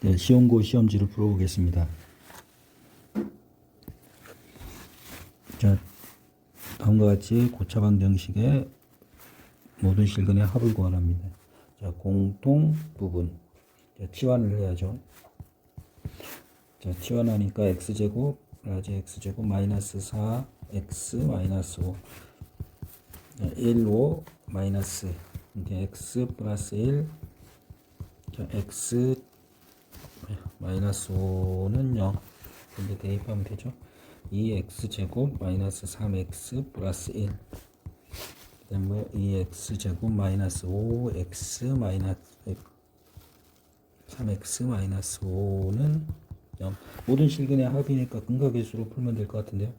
네, 시험고 시험지를 풀어보겠습니다. 자, 다음과 같이 고차방 정식의 모든 실근의 합을 구하랍니다. 자, 공통 부분. 자, 치환을 해야죠. 자, 치환하니까 x제곱 라지 x제곱 마이너스 4x 마이너스 5. 자, 1, 5 마이너스 이제 x 플러스 1. 자, x 마이너스 5는 0. 근데 대입하면 되죠. 2x제곱 마이너스 3x 플러스 1. 그 다음에 2x제곱 마이너스 5x 마이너스 3x 마이너스 5는 0. 모든 실근의 합이니까 근각일수로 풀면 될 것 같은데요.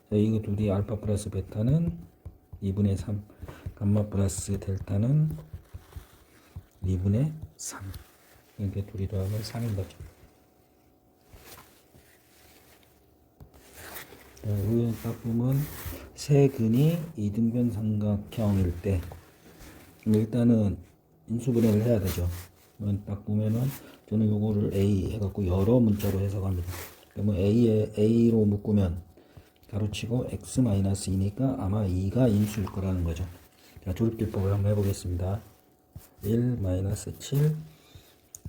자, 이거 둘이 알파 플러스 베타는 2분의 3. 감마 플러스 델타는 2분의 3. 이렇게 둘이 더하면 3인 거죠. 의원 딱 보면 세 근이 이등변 삼각형일 때 일단은 인수분해를 해야 되죠. 딱 보면은 저는 요거를 A 해갖고 여러 문자로 해석합니다. 그러면 A로 묶으면 가로치고 x-2니까 아마 2가 인수일 거라는 거죠. 자, 조립기법을 한번 해보겠습니다. 1 마이너스 7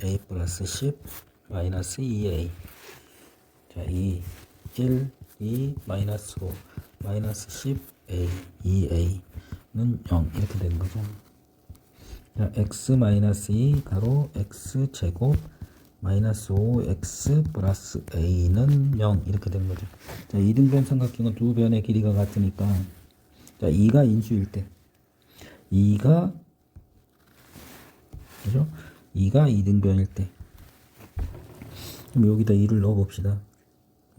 A 플러스 10 마이너스 2A. 자, 1 2 마이너스 5 마이너스 10a 2a는 0 이렇게 되는 거죠. 자, x 마이너스 2 가로 x 제곱 마이너스 5x 플러스 a는 0 이렇게 되는 거죠. 자, 이등변 삼각형은 두 변의 길이가 같으니까 자, 2가 인수일 때 2가 그죠? 2가 이등변일 때 그럼 여기다 2를 넣어 봅시다.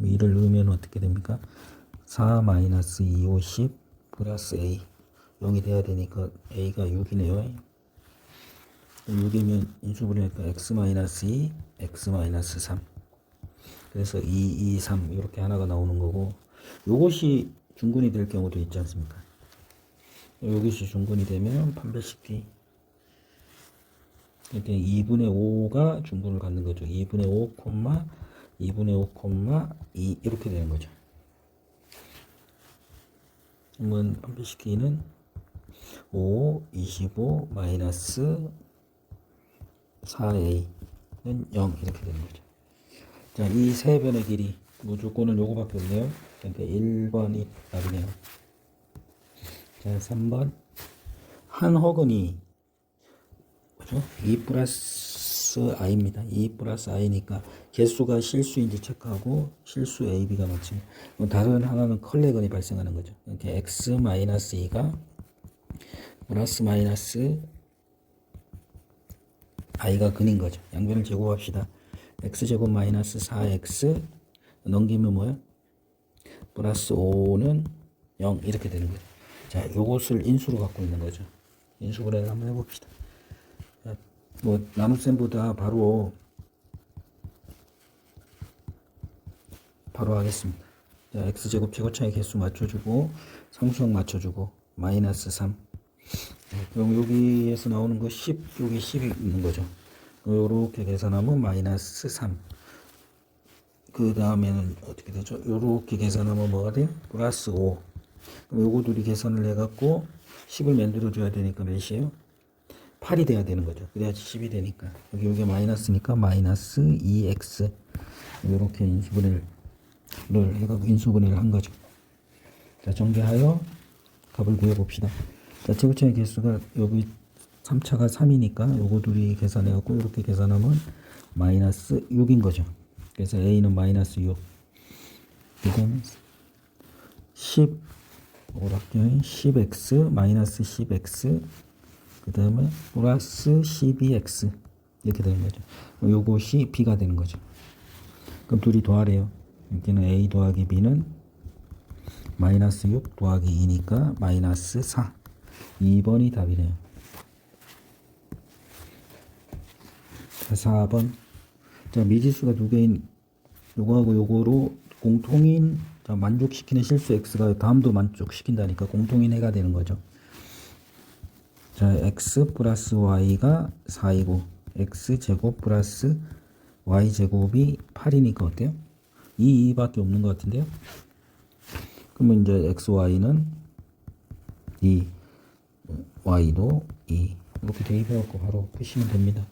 2를 넣으면 어떻게 됩니까? 4 마이너스 2, 5, 10 플러스 a 0이 돼야 되니까 a가 6이네요. 6이면 인수분해니까 x 마이너스 2, x 마이너스 3. 그래서 2, 2, 3 이렇게 하나가 나오는 거고 요것이 중근이 될 경우도 있지 않습니까? 요것이 중근이 되면 판별식 D. 이렇게 2분의 5가 중근을 갖는 거죠. 2분의 5, 2분의 5, 2 이렇게 되는 거죠. 그러면 판별시키기는 5, 25 마이너스 4a는 0 이렇게 되는 거죠. 자, 이 세 변의 길이 무조건은 요거밖에 없네요. 그러니까 1번이 답이네요. 자, 3번 한 허근이 그죠? 2 플러스 i입니다. 2 플러스 i니까 개수가 실수인지 체크하고 실수 a, b가 맞습니다. 다른 하나는 컬레건이 발생하는 거죠. 이렇게 x 마이너스 2가 플러스 마이너스 i가 근인 거죠. 양변을 제곱합시다. x제곱 마이너스 4x 넘기면 뭐예요? 플러스 5는 0 이렇게 되는 거죠. 자, 요것을 인수로 갖고 있는 거죠. 인수분해를 한번 해봅시다. 뭐 나눗셈보다 바로 하겠습니다. 자, x제곱 최고차의 개수 맞춰주고 상수항 맞춰주고 마이너스 3. 그럼 여기에서 나오는 거 10, 여기 10이 있는 거죠. 요렇게 계산하면 마이너스 3. 그 다음에는 어떻게 되죠? 요렇게 계산하면 뭐가 돼요? 플러스 5. 그럼 요거 둘이 계산을 해갖고 10을 만들어줘야 되니까 몇이에요? 8이 돼야 되는 거죠. 그래야지 10이 되니까. 여기 마이너스니까 마이너스 2x. 이렇게 인수분해를 해가지고 인수분해를 한 거죠. 자, 정리하여 값을 구해봅시다. 자, 최고차의 개수가 여기 3차가 3이니까 요거 둘이 계산해갖고 이렇게 계산하면 마이너스 6인 거죠. 그래서 a는 마이너스 6. 이건 10 오락경이 10x 마이너스 10x 그 다음에 플러스 12x 이렇게 되는 거죠. 요것이 b가 되는 거죠. 그럼 둘이 더하래요. 여기는 a 더하기 b는 마이너스 6 더하기 2니까 마이너스 4. 2번이 답이래요. 자, 4번. 자, 미지수가 두 개인 요거하고 요거로 공통인 자, 만족시키는 실수 x가 다음도 만족시킨다니까 공통인 해가 되는 거죠. 자, x 플러스 y가 4이고 x제곱 플러스 y제곱이 8이니까 어때요? 2밖에 없는 것 같은데요? 그러면 이제 xy는 2, y도 2 이렇게 대입해갖고 바로 푸시면 됩니다.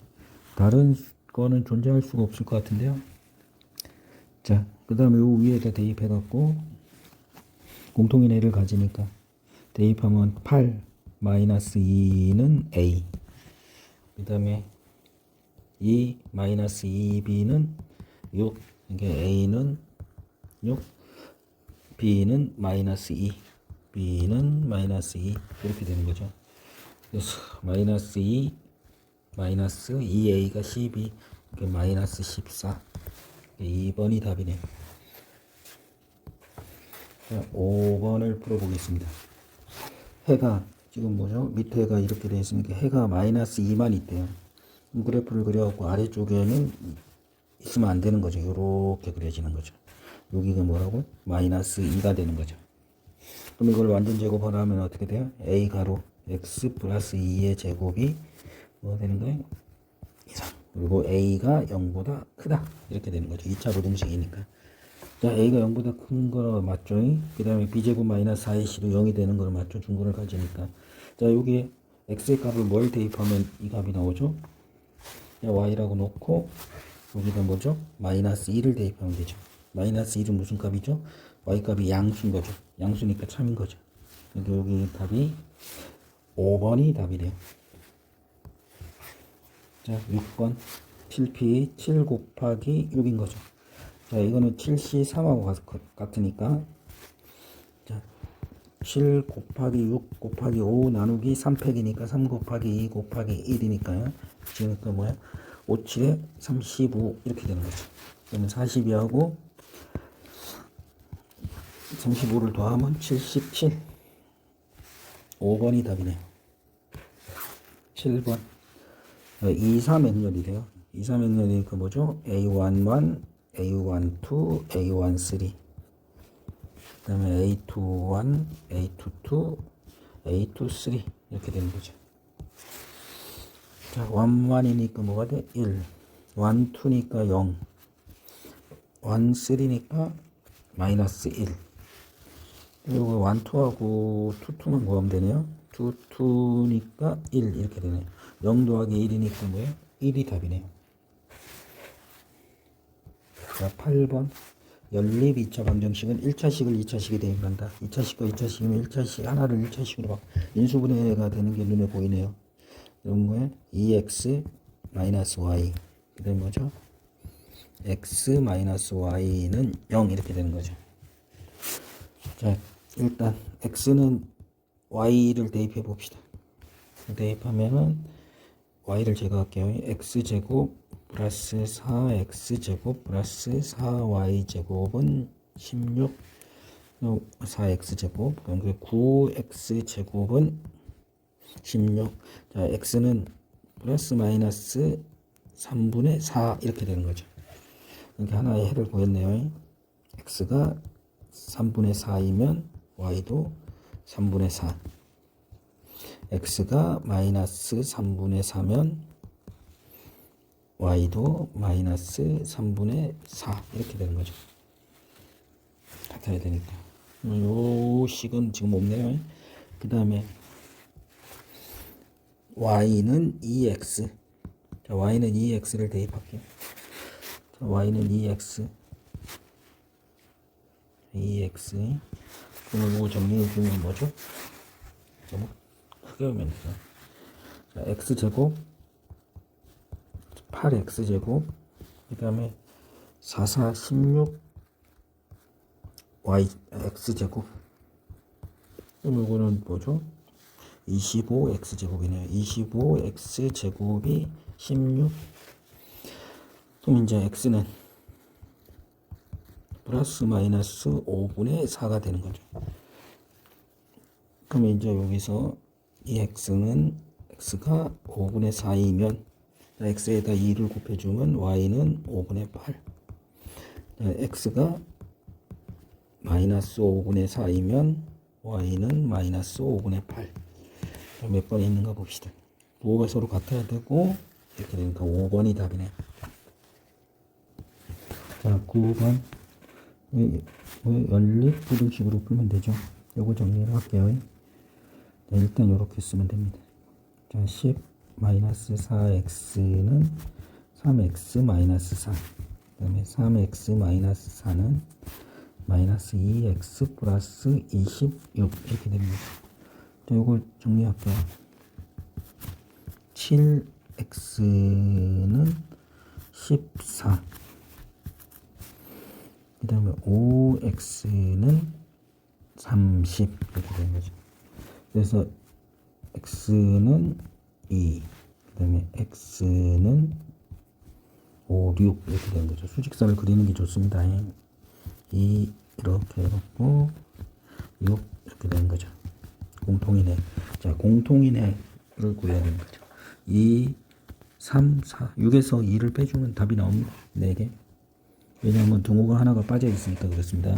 다른 거는 존재할 수가 없을 것 같은데요. 자, 그 다음에 요 위에다 대입해갖고 공통인 애를 가지니까 대입하면 8 마이너스 2는 a, 그 다음에 2 마이너스 2b는 6, 이게 a는 6, b는 마이너스 2, b는 마이너스 2 이렇게 되는 거죠. 그래서 마이너스 2 마이너스 2a가 12, 마이너스 14. 2번이 답이네요. 자, 5번을 풀어보겠습니다. 해가 지금 뭐죠? 밑에 해가 이렇게 되어 있으니까 해가 마이너스 2만 있대요. 그래프를 그려갖고 아래쪽에는 있으면 안 되는 거죠. 이렇게 그려지는 거죠. 여기가 뭐라고? 마이너스 2가 되는 거죠. 그럼 이걸 완전 제곱을 하면 어떻게 돼요? a 가로 x 플러스 2의 제곱이 뭐 되는 거예요? 이상. 그리고 a가 0보다 크다 이렇게 되는 거죠. 2차 부등식이니까. 자, a가 0보다 큰 거 맞죠? 그 다음에 b제곱 마이너스 4ac도 0이 되는 걸 맞죠? 중근을 가지니까. 자, 여기에 x의 값을 뭘 대입하면 이 값이 나오죠? 자, y라고 놓고 여기다 뭐죠? 마이너스 2를 대입하면 되죠. 마이너스 1은 무슨 값이죠? y 값이 양수인 거죠. 양수니까 참인 거죠. 그러니까 여기 답이 5번이 답이래요. 자, 6번 7p 7 곱하기 6인 거죠. 자, 이거는 7c 3하고 같으니까 자, 7 곱하기 6 곱하기 5 나누기 3팩이니까 3 곱하기 2 곱하기 1이니까요. 지금까 뭐야? 5, 7에 35 이렇게 되는 거죠. 그러면 42하고 35를 더하면 77. 5번이 답이네요. 7번 2, 3n열이래요. 2, 3n열이니까 뭐죠? A11, A12, A13 그 다음에 A21, A22, A23 이렇게 되는 거죠. 자, 11이니까 뭐가 돼? 1, 12니까 0, 13니까 마이너스 1. 그리고 12하고 22만 구하면 되네요. 22니까 1 이렇게 되네요. 0 더하기 1이니까 뭐예요? 1이 답이네요. 자, 8번 연립 2차 방정식은 1차식을 2차식에 대입한다. 2차식과 2차식이면 1차식 하나를 1차식으로 막 인수분해가 되는 게 눈에 보이네요. 이런 거에 2x 마이너스 y 그 다음에 뭐죠? x 마이너스 y는 0 이렇게 되는 거죠. 자, 일단 x는 y를 대입해 봅시다. 대입하면은 y를 제가 할게요. x제곱 플러스 4x제곱 플러스 4y제곱은 16 4x제곱 그러니까 9x제곱은 16. 자, x는 플러스 마이너스 3분의 4 이렇게 되는 거죠. 이렇게 하나의 해를 구했네요. x가 3분의 4이면 y도 3분의 4. x가 마이너스 3분의 4면 y도 마이너스 3분의 4 이렇게 되는 거죠. 같아야 되니까. 요 식은 지금 없네요. 그 다음에 y는 2x. 자, y는 2x를 대입할게요. 자, y는 2x. 그럼 이거 정리해주면 뭐죠? 너무 크게 하면 되죠. 자, x제곱 8x제곱 그 다음에 4, 4, 16 x제곱 그럼 이거는 뭐죠? 25x제곱이네요. 25x제곱이 16. 그럼 이제 x는 플러스 마이너스 5분의 4가 되는 거죠. 그러면 이제 여기서 이 x는 x가 5분의 4이면 x에다 2를 곱해주면 y는 5분의 8. x가 마이너스 5분의 4이면 y는 마이너스 5분의 8. 몇 번에 있는가 봅시다. 부호가 서로 같아야 되고 이렇게 되니까 5번이 답이네. 자, 9번. 연립 부등식으로 풀면 되죠. 요거 정리를 할게요. 자, 일단 이렇게 쓰면 됩니다. 자, 10 마이너스 4x는 3x 마이너스 4. 그 다음에 3x 마이너스 4는 마이너스 2x 플러스 26 이렇게 됩니다. 자, 요걸 정리할게요. 7x는 14. 그 다음에 5x는 30 이렇게 되는 거죠. 그래서 x는 2, 그 다음에 x는 5, 6 이렇게 되는 거죠. 수직선을 그리는 게 좋습니다. 2 이렇게 해놓고 6 이렇게 되는 거죠. 공통인의. 자, 공통인의를 구해야 되는 거죠. 2, 3, 4, 6에서 2를 빼주면 답이 나옵니다. 4개. 왜냐하면 등호가 하나가 빠져 있으니까 그렇습니다.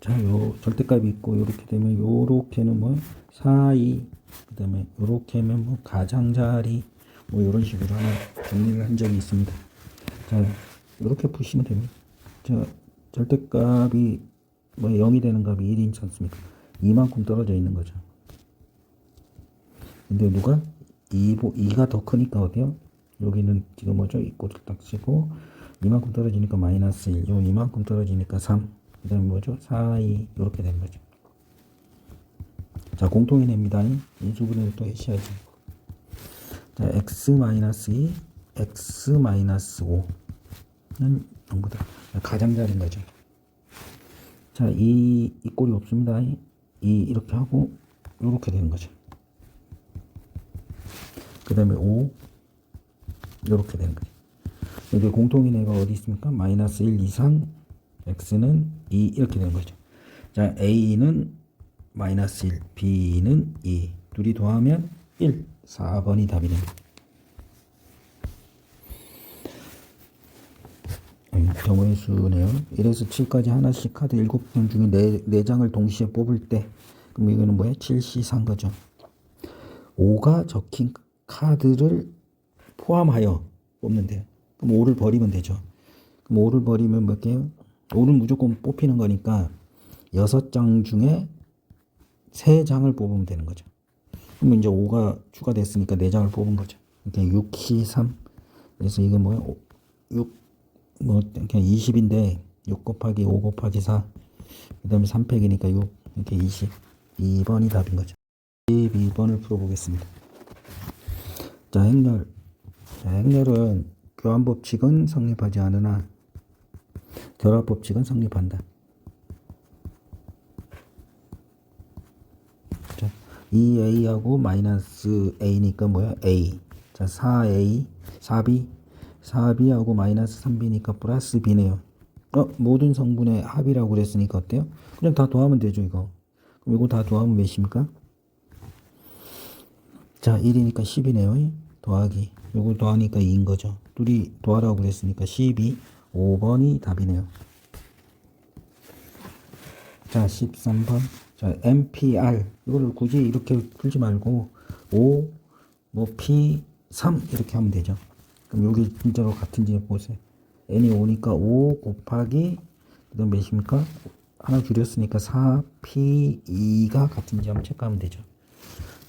자, 요 절대값이 있고 요렇게 되면 요렇게는 뭐 4, 2, 그 다음에 요렇게 하면 뭐 가장자리 뭐 요런 식으로 하나 정리를 한 적이 있습니다. 자, 요렇게 푸시면 됩니다. 자, 절대값이 뭐 0이 되는 값이 1이지 않습니까? 이만큼 떨어져 있는 거죠. 근데 누가 2가 더 크니까 어때요? 여기는 지금 뭐죠? 이 꼴을 딱 치고 이만큼 떨어지니까 마이너스 1, 요 이만큼 떨어지니까 3, 그 다음에 뭐죠? 4, 2 이렇게 되는 거죠. 자, 공통이냅니다. 인수분해를 또 해셔야죠. 자, x 마이너스 2, x 마이너스 5는 전부 다 가장자리인 거죠. 자, 이 꼴이 없습니다. 이렇게 하고 이렇게 되는 거죠. 그 다음에 5 이렇게 되는 거죠. 여기 공통인의가 어디 있습니까? 마이너스 1 이상 x는 2 이렇게 되는 거죠. 자, a는 마이너스 1, b는 2 둘이 더하면 1, 4번이 답이네요. 경우의 수네요. 1에서 7까지 하나씩 카드 7장 중에 4장을 동시에 뽑을 때 그럼 이거는 뭐예요? 7시산 거죠. 5가 적힌 카드를 포함하여 뽑는데요. 그럼 5를 버리면 되죠. 그럼 5를 버리면 몇 개요? 5는 무조건 뽑히는 거니까 6장 중에 3장을 뽑으면 되는 거죠. 그럼 이제 5가 추가됐으니까 4장을 뽑은 거죠. 그러니까 6시 3. 그래서 이게 뭐예요? 6, 뭐, 그냥 20인데 6 곱하기 5 곱하기 4. 그 다음에 3팩이니까 6. 이렇게 20. 2번이 답인 거죠. 12번을 풀어보겠습니다. 자, 행렬. 자, 행렬은 교환법칙은 성립하지 않으나 결합법칙은 성립한다. 자, 2a하고 마이너스 a니까 뭐야? a. 자, 4a, 4b하고 마이너스 3b니까 플러스 b네요. 모든 성분의 합이라고 그랬으니까 어때요? 그냥 다 더하면 되죠, 이거. 그럼 이거 다 더하면 몇입니까? 자, 1이니까 10이네요. 더하기. 요거 더하니까 2인 거죠. 둘이 더하라고 그랬으니까 12, 5번이 답이네요. 자, 13번. 자, MPR. 이거를 굳이 이렇게 풀지 말고 5, 뭐 P, 3 이렇게 하면 되죠. 그럼 여기 진짜로 같은지 보세요. N이 5니까 5 곱하기 그다음 몇입니까? 하나 줄였으니까 4, P, 2가 같은지 한번 체크하면 되죠.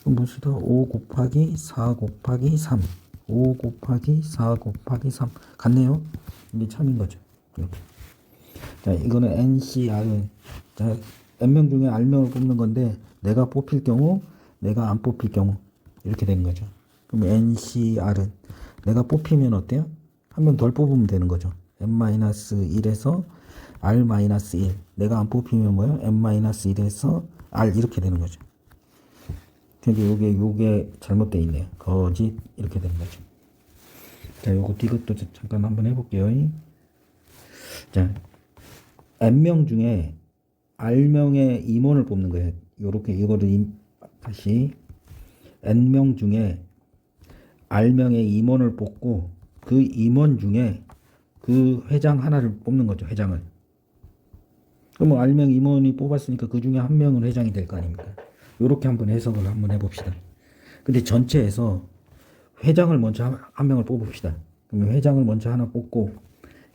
그럼 봅시다. 5 곱하기 4 곱하기 3. 5 곱하기 4 곱하기 3. 같네요. 이게 참인 거죠. 이렇게. 자, 이거는 NCR은, 자, N명 중에 R명을 뽑는 건데, 내가 뽑힐 경우, 내가 안 뽑힐 경우, 이렇게 된 거죠. 그럼 NCR은, 내가 뽑히면 어때요? 한 명 덜 뽑으면 되는 거죠. N-1에서 R-1. 내가 안 뽑히면 뭐예요? N-1에서 R 이렇게 되는 거죠. 근데 요게 잘못되어 있네요. 거짓 이렇게 되는 거죠. 자, 이것도 잠깐 한번 해볼게요. 자, N명 중에 R명의 임원을 뽑는 거예요. 요렇게 이거를 다시 N명 중에 R명의 임원을 뽑고 그 임원 중에 그 회장 하나를 뽑는 거죠. 회장을. 그러면 R명 임원이 뽑았으니까 그 중에 한 명은 회장이 될 거 아닙니까? 요렇게 한번 해석을 한번 해봅시다. 근데 전체에서 회장을 먼저 한 명을 뽑읍시다. 그러면 회장을 먼저 하나 뽑고,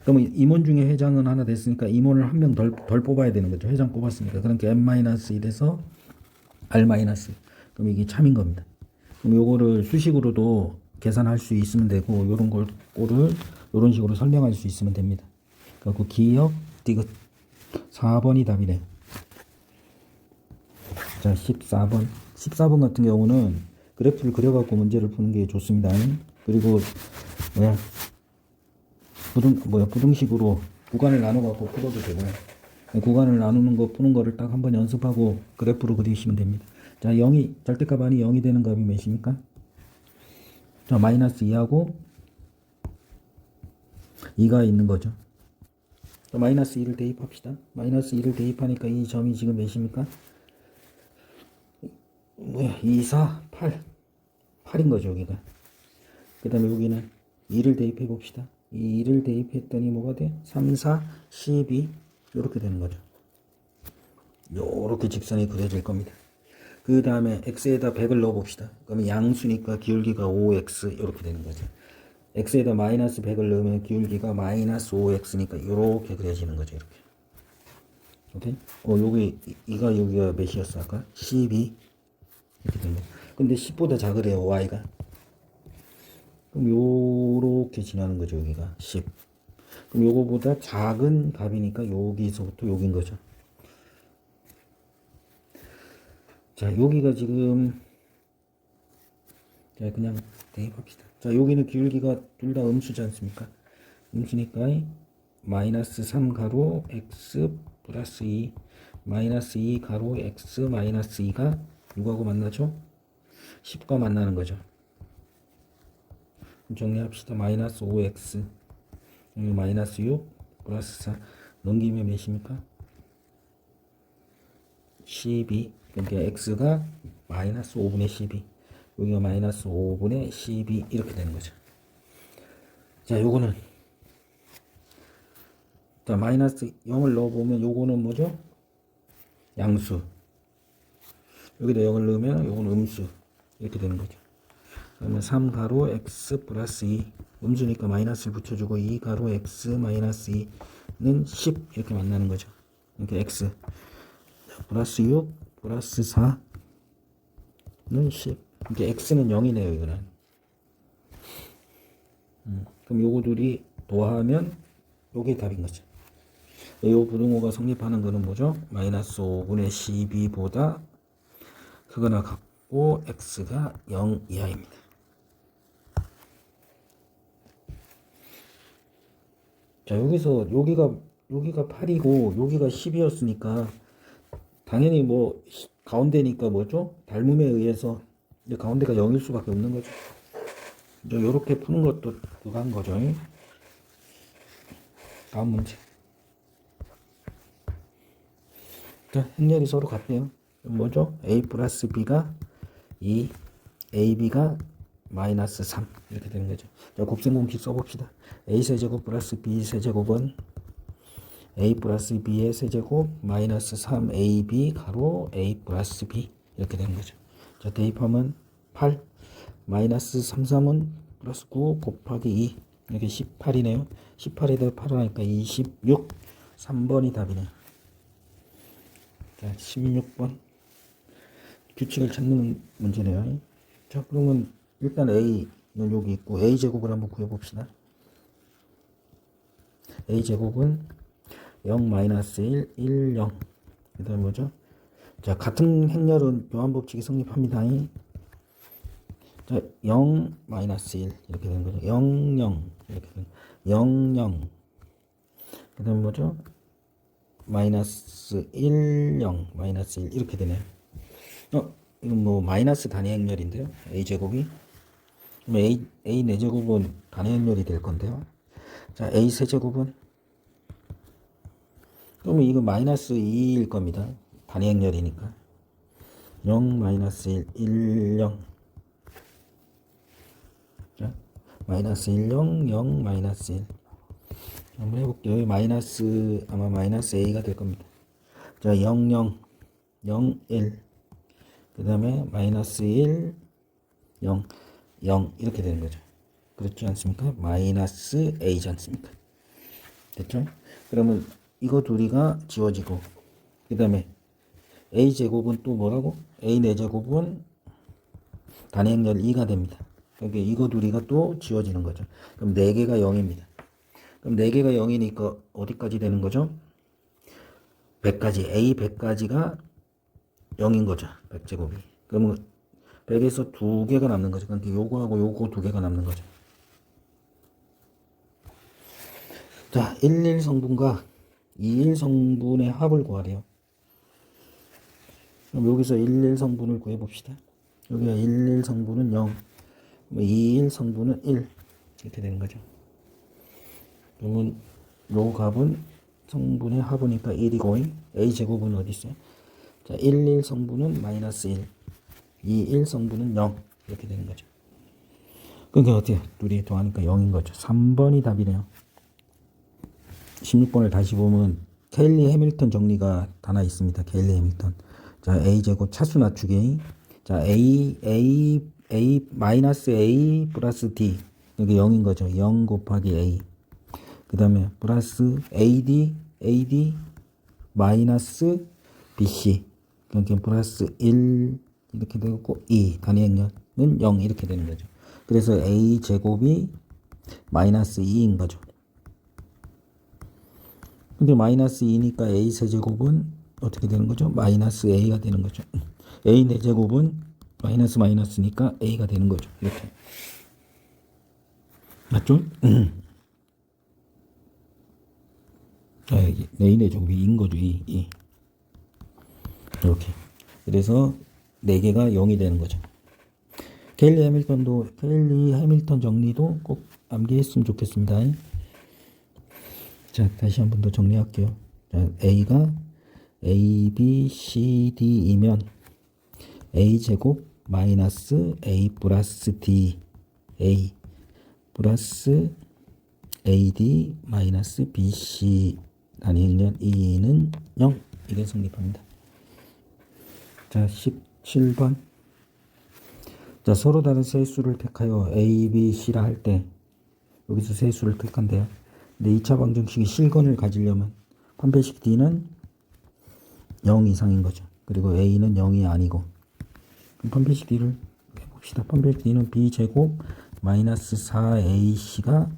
그러면 임원 중에 회장은 하나 됐으니까 임원을 한 명 덜 뽑아야 되는 거죠. 회장 뽑았으니까. 그러니까 n-1에서 r-. 그럼 이게 참인 겁니다. 그럼 요거를 수식으로도 계산할 수 있으면 되고, 요런 거를 요런 식으로 설명할 수 있으면 됩니다. 그리고 기억 디귿 4번이 답이네요. 자, 14번. 14번 같은 경우는 그래프를 그려갖고 문제를 푸는 게 좋습니다. 그리고 부등식으로 구간을 나눠갖고 풀어도 되고요. 구간을 나누는 거 푸는 거를 딱 한번 연습하고 그래프로 그리시면 됩니다. 자, 0이 절대값 아니 0이 되는 값이 몇입니까? 자, 마이너스 2하고 2가 있는 거죠. 자, 마이너스 2를 대입합시다. 마이너스 2를 대입하니까 이 점이 지금 몇입니까? 2, 4, 8. 8인 거죠, 여기가. 그 다음에 여기는 2를 대입해 봅시다. 2를 대입했더니 뭐가 돼? 3, 4, 12. 이렇게 되는 거죠. 요렇게 직선이 그려질 겁니다. 그 다음에 x에다 100을 넣어 봅시다. 그러면 양수니까 기울기가 5x 이렇게 되는 거죠. x에다 마이너스 100을 넣으면 기울기가 마이너스 5x니까 이렇게 그려지는 거죠. 이렇게. 오케이? 여기가 몇이었어 아까? 12 이렇게 된 거죠. 근데 10보다 작으래요, y가. 그럼 요렇게 지나는 거죠, 여기가 10. 그럼 요거보다 작은 값이니까 여기서부터 여긴 거죠. 자, 여기가 지금, 자, 그냥 대입합시다. 자, 여기는 기울기가 둘 다 음수지 않습니까? 음수니까 마이너스 3 가로 x 플러스 2 마이너스 2 가로 x 마이너스 2가 누구하고 만나죠? 10과 만나는 거죠. 정리합시다. 마이너스 5x 여기 마이너스 6 플러스 4 넘기면 몇입니까? 12. 그러니까 x가 마이너스 5분의 12 여기가 마이너스 5분의 12 이렇게 되는 거죠. 자, 요거는 자, 마이너스 0을 넣어보면 요거는 뭐죠? 양수. 여기다 0을 넣으면 요거는 음수 이렇게 되는 거죠. 그러면 3 가로 x 플러스 2 음수니까 마이너스를 붙여주고 2 가로 x 마이너스 2는 10 이렇게 만나는 거죠. 그러니까 x 플러스 6 플러스 4는 10. 그러니까 x는 0이네요. 이거는. 그럼 요거 둘이 도하면 요게 답인 거죠. 요 부등호가 성립하는 거는 뭐죠? 마이너스 5분의 12보다 크거나 같고 x가 0 이하입니다. 자, 여기서 여기가 8이고 여기가 10이었으니까 당연히 뭐 가운데니까 뭐죠? 닮음에 의해서 이제 가운데가 0일 수밖에 없는 거죠. 이제 요렇게 푸는 것도 그거 한 거죠. 다음 문제. 자, 행렬이 서로 같네요. 뭐죠? a 플러스 b가 2, ab가 마이너스 3 이렇게 되는 거죠. 자, 곱셈 공식 써봅시다. a 세제곱 플러스 b 세제곱은 a 플러스 b의 세제곱 마이너스 3ab 가로 a 플러스 b 이렇게 되는 거죠. 자, 대입하면 8 마이너스 3, 3은 플러스 9 곱하기 2 이렇게 18이네요. 18에다 8을 하니까 26 3번이 답이네요. 자, 16번 규칙을 찾는 문제네요. 자, 그러면 일단 a는 여기 있고 a제곱을 한번 구해봅시다. a제곱은 0 마이너스 1 1 0 그 다음에 뭐죠? 자, 같은 행렬은 교환법칙이 성립합니다. 자, 0 마이너스 1 이렇게 되는 거죠. 0 0 이렇게 되는 0 0 그 다음에 뭐죠? 마이너스 1 0 마이너스 1 이렇게 되네요. 이건 뭐 마이너스 단위 행렬인데요. a제곱이 그럼 a 4제곱은 단위 행렬이 될 건데요. 자, a 세제곱은 그러면 이거 마이너스 2일 겁니다. 단위 행렬이니까 0 마이너스 1 1 0 자, 마이너스 1 0 0 마이너스 1 한번 해볼게요. 여기 마이너스 아마 마이너스 a가 될 겁니다. 자, 0 0 0 1 그 다음에 마이너스 1 0 0 이렇게 되는 거죠. 그렇지 않습니까? 마이너스 a지 않습니까? 됐죠? 그러면 이거 둘이가 지워지고 그 다음에 a제곱은 또 뭐라고? a 4제곱은 단행열 2가 됩니다. 그러니까 이거 둘이가 또 지워지는 거죠. 그럼 4개가 0입니다. 그럼 4개가 0이니까 어디까지 되는 거죠? 100까지, a 100까지가 0인 거죠. 100제곱이. 그러면 100에서 2개가 남는 거죠. 그러니까 요거하고 요거 2개가 남는 거죠. 자, 11성분과 21성분의 합을 구하래요. 그럼 여기서 11성분을 구해봅시다. 여기가 11성분은 0, 21성분은 1 이렇게 되는 거죠. 그러면 요 값은 성분의 합이니까 1이고 a제곱은 어디 있어요? 자, 11성분은 마이너스 1, 21성분은 0 이렇게 되는 거죠. 그러니까 어때요? 둘이 더하니까 0인 거죠. 3번이 답이네요. 16번을 다시 보면 케일리 해밀턴 정리가 하나 있습니다. 케일리 해밀턴. 자, a제곱 차수 낮추기. 자, a 마이너스 a 플러스 d 여기 0인 거죠. 0 곱하기 a. 그 다음에 플러스 ad 마이너스 bc. 그러니까 플러스 1 이렇게 되고 2 단위 행렬은 0 이렇게 되는 거죠. 그래서 a 제곱이 마이너스 2인 거죠. 근데 마이너스 2니까 a 세제곱은 어떻게 되는 거죠? 마이너스 a가 되는 거죠. a 4제곱은 마이너스 마이너스니까 a가 되는 거죠. 이렇게. 맞죠? a 4제곱이 2인 거죠. 2. 이렇게. 그래서 4개가 0이 되는 거죠. 케일리 해밀턴 정리도 꼭 암기했으면 좋겠습니다. 자, 다시 한 번 더 정리할게요. 자, a가 a, b, c, d이면 a제곱 마이너스 a 플러스 d a 플러스 ad 마이너스 bc 단위 행렬 2는 0 이래 성립합니다. 자, 17번. 자, 서로 다른 세 수를 택하여 a, b, c라 할 때 여기서 세 수를 택한대요. 근데 2차 방정식이 실근을 가지려면 판별식 d는 0 이상인 거죠. 그리고 a는 0이 아니고. 그럼 판별식 d를 해봅시다. 판별식 d는 b제곱 마이너스 4ac가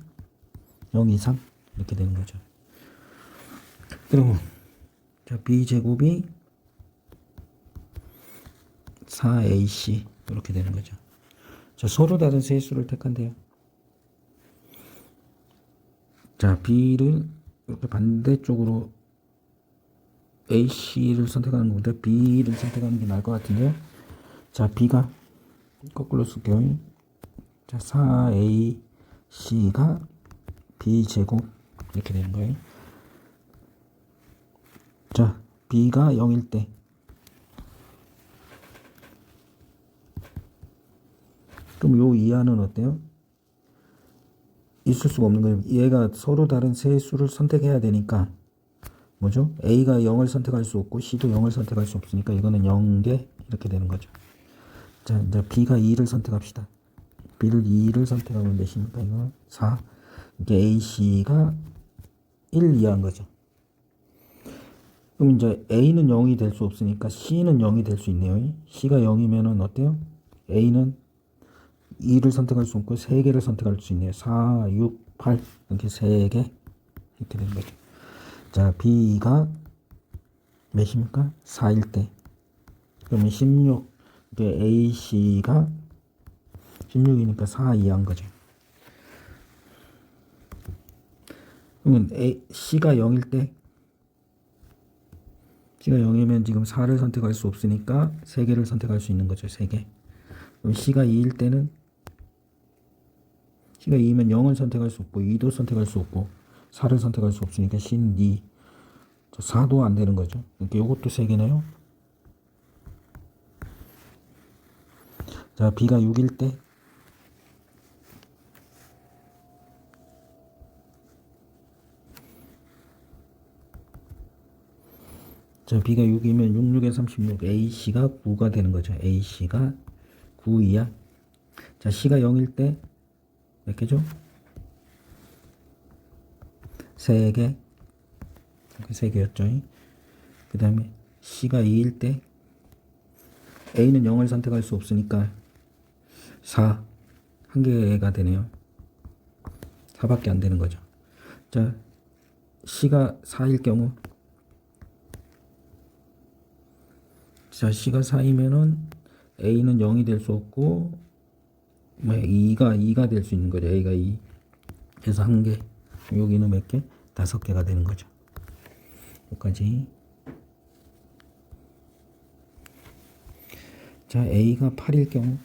0 이상 이렇게 되는 거죠. 그러면 자, b제곱이 4ac 이렇게 되는 거죠. 자, 서로 다른 세 수를 택한대요. 자, b를 이렇게 반대쪽으로 ac를 선택하는 것보다 b를 선택하는 게 나을 것 같은데요. 자, b가 거꾸로 쓸게요. 자, 4ac가 b제곱 이렇게 되는 거예요. 자, b가 0일 때 그럼 요 이하는 어때요? 있을 수가 없는 거예요. 얘가 서로 다른 세 수를 선택해야 되니까 뭐죠? a가 0을 선택할 수 없고 c도 0을 선택할 수 없으니까 이거는 0개 이렇게 되는 거죠. 자, 이제 b가 2를 선택합시다. b를 2를 선택하면 몇입니까? 이거 4. 이게 a, c가 1 이하인 거죠. 그럼 이제 a는 0이 될 수 없으니까 c는 0이 될 수 있네요. c가 0이면은 어때요? a는 2를 선택할 수 없고 3개를 선택할 수 있네요. 4, 6, 8 이렇게 3개 이렇게 되는 거죠. 자, b가 몇입니까? 4일 때 그러면 16 이게 ac가 16이니까 4 이하인 거죠. 그러면 c가 0일 때 c가 0이면 지금 4를 선택할 수 없으니까 3개를 선택할 수 있는 거죠. 3개. 그럼 c가 2일 때는 c가 2면 0을 선택할 수 없고 2도 선택할 수 없고 4를 선택할 수 없으니까 c는 2. 4도 안 되는 거죠. 그러니까 이것도 3개네요. 자, b가 6일 때 자, b가 6이면 6, 6에 36 ac가 9가 되는 거죠. ac가 9 이하. 자, C가 0일 때 몇 개죠? 3개. 3개였죠. 그 다음에 C가 2일 때 A는 0을 선택할 수 없으니까 4. 한 개가 되네요. 4밖에 안 되는 거죠. 자, C가 4일 경우, 자, C가 4이면은 A는 0이 될 수 없고, 2가 될 수 있는 거죠. A가 2. 그래서 한 개. 여기는 몇 개? 5개가 되는 거죠. 여기까지. 자, A가 8일 경우,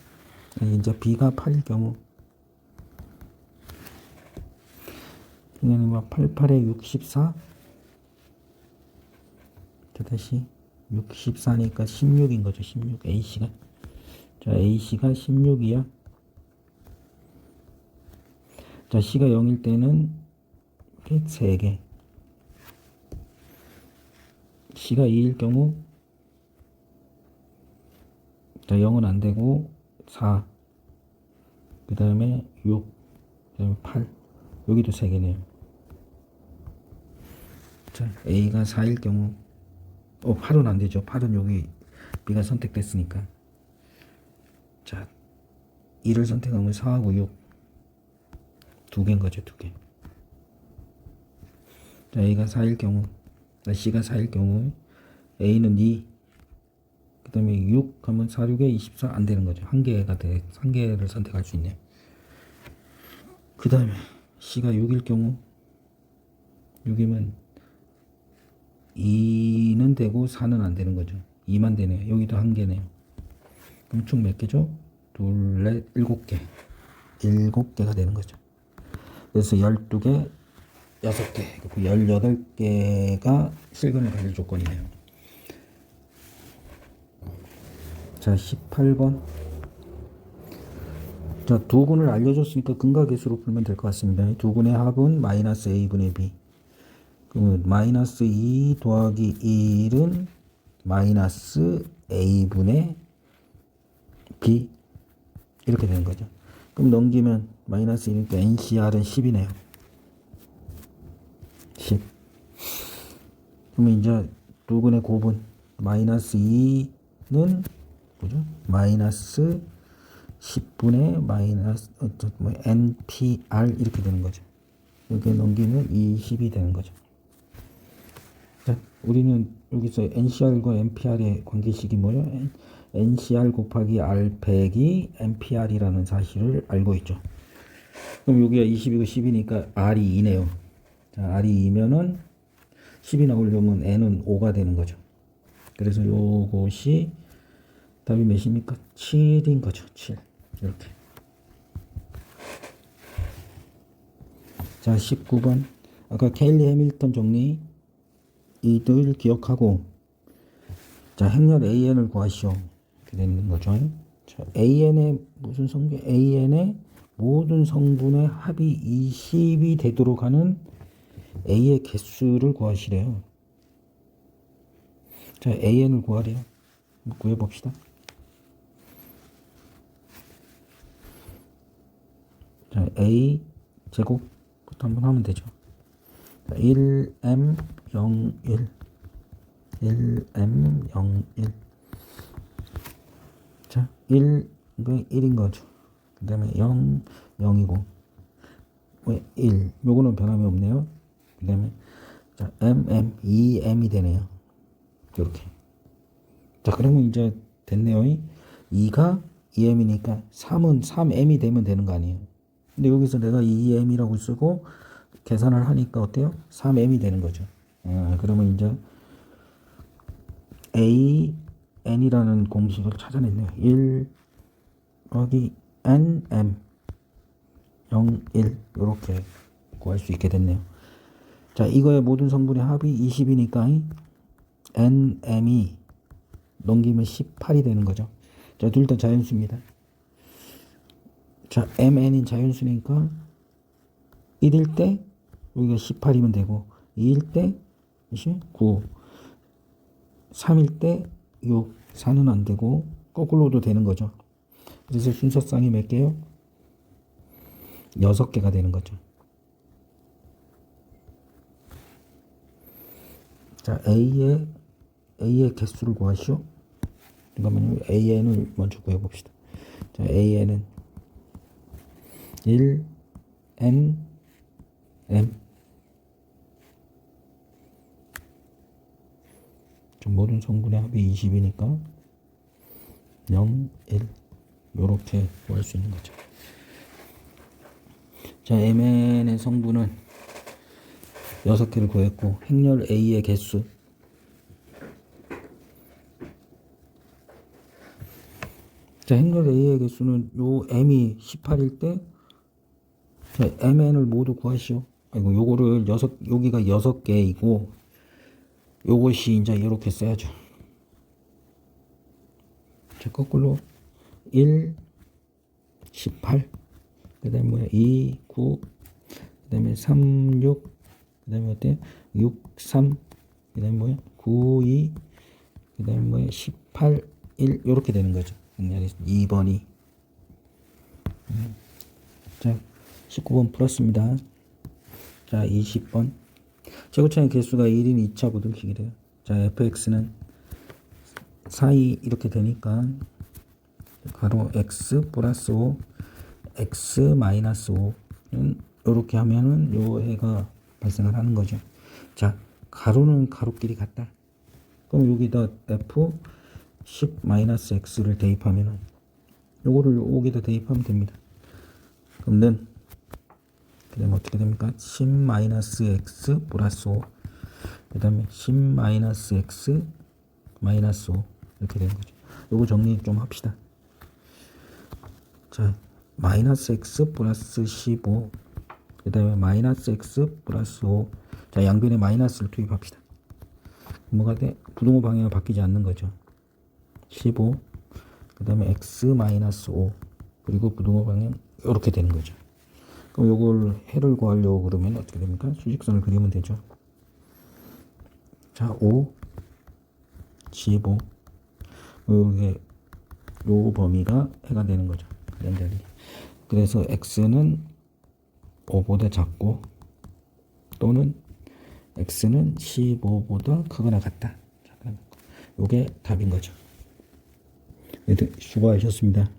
이제 B가 8일 경우, 이거는 88에 64. 자, 다시 64니까 16인 거죠. 16. A씨가. 자, A씨가 16이야. 자, C가 0일 때는 3개. C가 2일 경우, 자, 0은 안 되고 4. 그 다음에 6. 그 다음에 8. 여기도 3개네요. 자, A가 4일 경우, 8은 안 되죠. 8은 여기 B가 선택됐으니까. 자, 2를 선택하면 4하고 6. 2개인 거죠, 2개. 자, A가 4일 경우, C가 4일 경우, A는 2, 그 다음에 6 하면 4, 6에 24 안 되는 거죠. 한 개를 선택할 수 있네요. 그 다음에 C가 6일 경우, 6이면 2는 되고 4는 안 되는 거죠. 2만 되네요. 여기도 한 개네요. 그럼 총 몇 개죠? 둘, 넷, 7개. 7개가 되는 거죠. 그래서 12개, 6개, 18개가 실근을 가질 조건이네요. 자, 18번. 자, 두 군을 알려줬으니까 근각계수로 풀면 될 것 같습니다. 두 군의 합은 마이너스 A분의 B. 그러면 마이너스 2 더하기 1은 마이너스 A분의 B. 이렇게 되는 거죠. 그럼 넘기면 마이너스 1이니까 NCR은 10이네요. 10. 그러면 이제 두 군의 곱은 마이너스 2는 뭐죠? 마이너스 10분의 마이너스 NPR 이렇게 되는 거죠. 여기 넘기면 20이 되는 거죠. 자, 우리는 여기서 NCR과 NPR의 관계식이 뭐예요? NCR 곱하기 R 빼기 NPR이라는 사실을 알고 있죠. 그럼 여기가 20이고 10이니까 R이 2네요. 자, R이 2면은 10이 나오려면 N은 5가 되는 거죠. 그래서 요것이 답이 몇입니까? 7인 거죠. 7. 이렇게. 자, 19번. 아까 케일리 해밀턴 정리 이들 기억하고, 자, 행렬 AN을 구하시오. 이렇게 되는 거죠. 자, AN의 무슨 성분? AN의 모든 성분의 합이 20이 되도록 하는 A의 개수를 구하시래요. 자, AN을 구하래요. 구해봅시다. 자, A 제곱부터 한번 하면 되죠. 자, 1M01 1M01 자, 1 이거 1인 거죠. 그 다음에 0 0이고 왜 1 요거는 변함이 없네요. 그 다음에 자, MM 2M이 되네요. 이렇게. 자, 그러면 이제 됐네요. 2가 2M이니까 3은 3M이 되면 되는 거 아니에요. 근데 여기서 내가 2M이라고 쓰고 계산을 하니까 어때요? 3M이 되는 거죠. 그러면 이제 AN이라는 공식을 찾아냈네요. 1 더하기 NM 0, 1 이렇게 구할 수 있게 됐네요. 자, 이거의 모든 성분의 합이 20이니까 NM이 넘기면 18이 되는 거죠. 자, 둘 다 자연수입니다. 자, MN인 자연수니까 1일 때 여기가 18이면 되고 2일 때 9 3일 때 6 4는 안 되고 거꾸로도 되는 거죠. 그래서 순서쌍이 몇 개요? 6개가 되는 거죠. 자, A의 개수를 구하시오. 잠깐만요. AN을 먼저 구해봅시다. 자, AN은 1, N, M. 모든 성분의 합이 20이니까 0, 1 요렇게 구할 수 있는 거죠. 자, MN의 성분은 6개를 구했고 행렬 A의 개수 자, 행렬 A의 개수는 요 M이 18일 때 자, MN을 모두 구하시오. 아이고, 요거를 여기가 6개이고 요것이 이제 이렇게 써야죠. 자, 거꾸로 1, 18, 그 다음에 뭐야, 2, 9, 그 다음에 3, 6, 그 다음에 어때? 6, 3, 그 다음에 뭐야? 9, 2, 그 다음에 뭐야? 18, 1, 요렇게 되는 거죠. 2번이. 자, 19번 풀었습니다. 자, 20번. 제곱창의 개수가 1인 2차 부등식이래요. 자, fx는 4이 이렇게 되니까 가로 x 플러스 5 x 마이너스 5는 이렇게 하면은 요 애가 발생을 하는 거죠. 자, 가로는 가로끼리 같다. 그럼 여기다 f 10 마이너스 x를 대입하면은 요거를 여기다 대입하면 됩니다. 그럼 는 그 다음에 어떻게 됩니까? 10 마이너스 x 플러스 5 그 다음에 10 마이너스 x 마이너스 5 이렇게 되는 거죠. 요거 정리 좀 합시다. 자, 마이너스 x 플러스 15 그 다음에 마이너스 x 플러스 5 자, 양변에 마이너스를 투입합시다. 뭐가 돼? 부등호 방향이 바뀌지 않는 거죠. 15 그 다음에 x 마이너스 5 그리고 부등호 방향 이렇게 되는 거죠. 그럼 요걸 해를 구하려고 그러면 어떻게 됩니까? 수직선을 그리면 되죠. 자, 5 15 요게 요 범위가 해가 되는 거죠. 그래서 x는 5보다 작고 또는 x는 15보다 크거나 같다. 요게 답인 거죠. 수고하셨습니다.